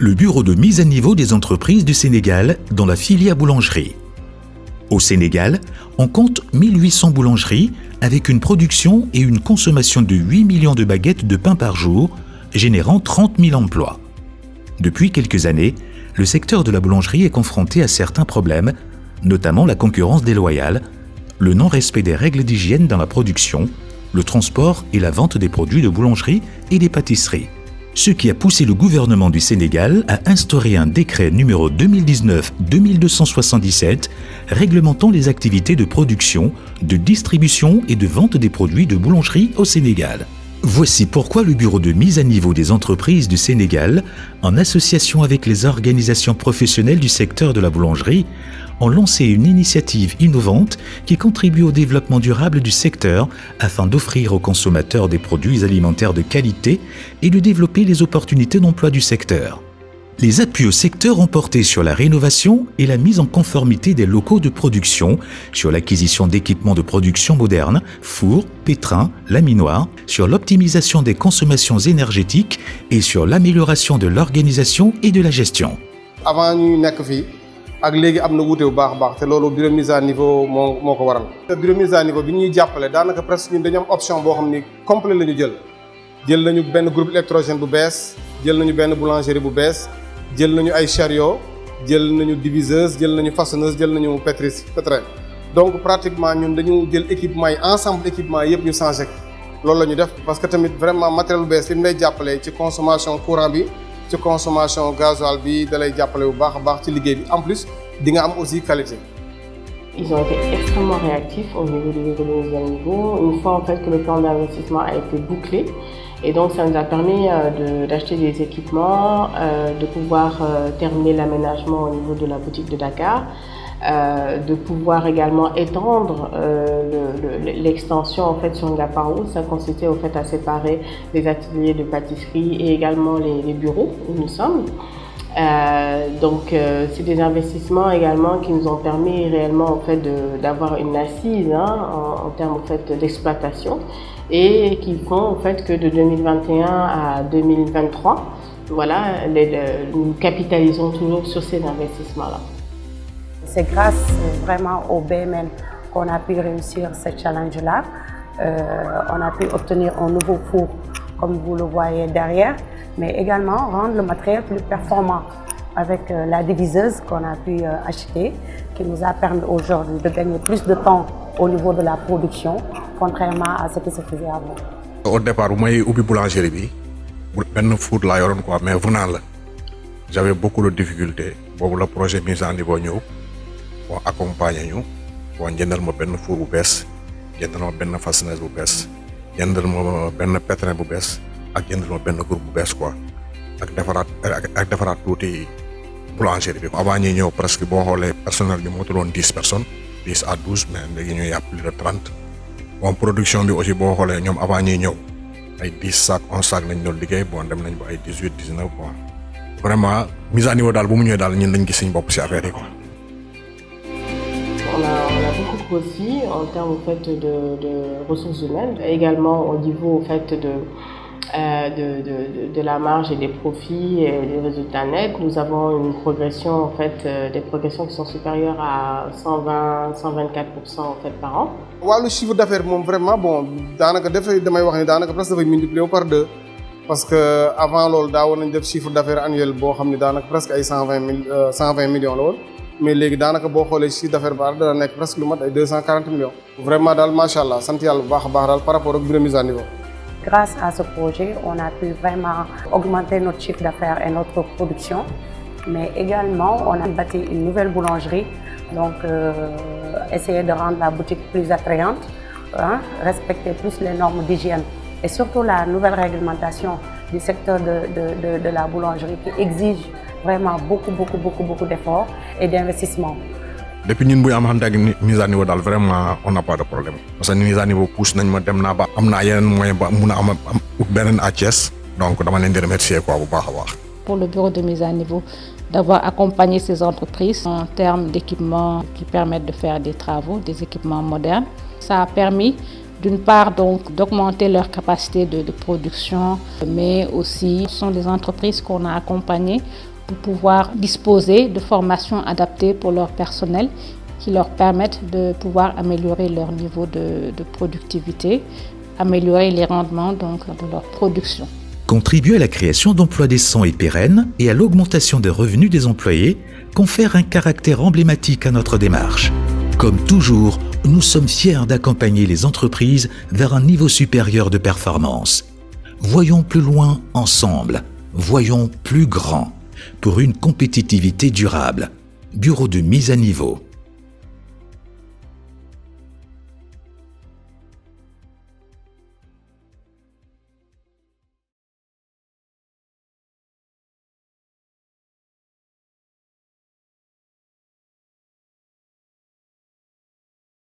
le bureau de mise à niveau des entreprises du Sénégal dans la filière boulangerie. Au Sénégal, on compte 1800 boulangeries avec une production et une consommation de 8 millions de baguettes de pain par jour, générant 30 000 emplois. Depuis quelques années, le secteur de la boulangerie est confronté à certains problèmes, notamment la concurrence déloyale, le non-respect des règles d'hygiène dans la production, le transport et la vente des produits de boulangerie et des pâtisseries. Ce qui a poussé le gouvernement du Sénégal à instaurer un décret numéro 2019-2277 réglementant les activités de production, de distribution et de vente des produits de boulangerie au Sénégal. Voici pourquoi le Bureau de mise à niveau des entreprises du Sénégal, en association avec les organisations professionnelles du secteur de la boulangerie, ont lancé une initiative innovante qui contribue au développement durable du secteur afin d'offrir aux consommateurs des produits alimentaires de qualité et de développer les opportunités d'emploi du secteur. Les appuis au secteur ont porté sur la rénovation et la mise en conformité des locaux de production, sur l'acquisition d'équipements de production modernes, fours, pétrins, laminoirs, sur l'optimisation des consommations énergétiques et sur l'amélioration de l'organisation et de la gestion. Avant ñuy nekk fii ak léegi am na wuute bu baax a baax te loolu bureau mise à niveau moo ko waral. te bureau mise à niveau bi ñuy jàppale daanaka presque ñun dañu am option boo xam ni complet la ñu jël nañu benn groupe électrogène bu bees jël nañu benn boulangerie bu bees. jël nañu ay chariot jël nañu diviseuse jël nañu façonneuse jël nañu pétrin donc pratiquement ñun dañu jël équipement yi ensemble équipement yëpp ñu changé loolu la ñu def parce que tamit vraiment matériel bu bees li mu lay jàppale ci consommation courant bi ci consommation gasoil bi da lay jàppale bu baax a baax ci liggéey bi en plus di nga am aussi qualité. Ils ont été extrêmement réactifs au niveau du bureau de mise à niveau. Une fois en fait que le plan d'investissement a été bouclé, et donc ça nous a permis d'acheter des équipements, de pouvoir terminer l'aménagement au niveau de la boutique de Dakar, de pouvoir également étendre l'extension en fait sur Ngaparou. Ça consistait au fait à séparer les ateliers de pâtisserie et également les bureaux où nous sommes. C'est des investissements également qui nous ont permis réellement en fait d'avoir une assise en termes en fait d'exploitation et qui font en fait que de 2021 à 2023, voilà, nous capitalisons toujours sur ces investissements-là. C'est grâce vraiment au BMN qu'on a pu réussir ce challenge-là. On a pu obtenir un nouveau four, comme vous le voyez derrière, mais également rendre le matériel plus performant avec la diviseuse qu'on a pu acheter, qui nous a permis aujourd'hui de gagner plus de temps au niveau de la production, contrairement à ce qui se faisait avant. Au départ, bu may ubbi boulangerie bi benn four laa yoroon quoi, mais venant la j'avais beaucoup de difficultés. Boobu la projet mise en niveau ñëw bon accompagner ñu bon jëndal ma benn four bu bees jëndal ma benn façonneuse bu bees jëndal ma benn pétrin bu bees ak jëndal ma benn groupe bu bees quoi ak defaraat tuuti boulangerie bi. Avant ñuy ñëw presque boo xoolee personnel bi moo tuloon 10 personnes 10 à 12 mais léegi ñuy yàpp plus de 30. Bon production bi aussi boo xoolee ñoom avant ñuy ñëw ay 10 sacs 11 sacs lañ doon liggéey bon dem nañ ba ay 18 19 bon vraiment mise à niveau daal bu mu ñëwee daal ñun dañ gis suñ bopp ci affaire yi quoi. On a beaucoup grossi en termes en fait de ressources humaines, également au niveau en fait de la marge et des profits et des résultats nets. Nous avons une progression en fait, des progressions qui sont supérieures à 120-124% en fait par an. Le chiffre d'affaires moom vraiment bon daanaka damay wax ni daanaka presque dafay multiplier par 2 parce que avant loolu daawoon nañ def chiffre d'affaires annuel boo xam ne daanaka presque ay 120 millions la woon mais léegi daanaka boo xoolee chiffre d'affaires ba dana nekk presque lu mat ay 240 millions. Vraiment daal macha allah sant yàlla bu baax a baax daal par rapport ak bureau mise à niveau. Grâce à ce projet, on a pu vraiment augmenter notre chiffre d'affaires et notre production, mais également on a bâti une nouvelle boulangerie, donc essayer de rendre la boutique plus attrayante, respecter plus les normes d'hygiène et surtout la nouvelle réglementation du secteur de la boulangerie qui exige vraiment beaucoup d'efforts et d'investissements. Depuis ñun bu ñu am xamante ak mise à niveau daal vraiment on n'a pas de problème parce que mise à niveau pousse nañ ma dem naa ba am naa yeneen moyen ba mun a am beneen à Thiès donc dama leen di remercier quoi bu baax a baax. Pour le bureau de mise à niveau d'avoir accompagné ces entreprises en termes d'équipements qui permettent de faire des travaux, des équipements modernes. Ça a permis d'une part donc d'augmenter leur capacité de production, mais aussi ce sont des entreprises qu'on a accompagnées pour pouvoir disposer de formations adaptées pour leur personnel qui leur permettent de pouvoir améliorer leur niveau de productivité, améliorer les rendements donc, de leur production. Contribuer à la création d'emplois décents et pérennes et à l'augmentation des revenus des employés confère un caractère emblématique à notre démarche. Comme toujours, nous sommes fiers d'accompagner les entreprises vers un niveau supérieur de performance. Voyons plus loin ensemble, voyons plus grand pour une compétitivité durable. Bureau de mise à niveau.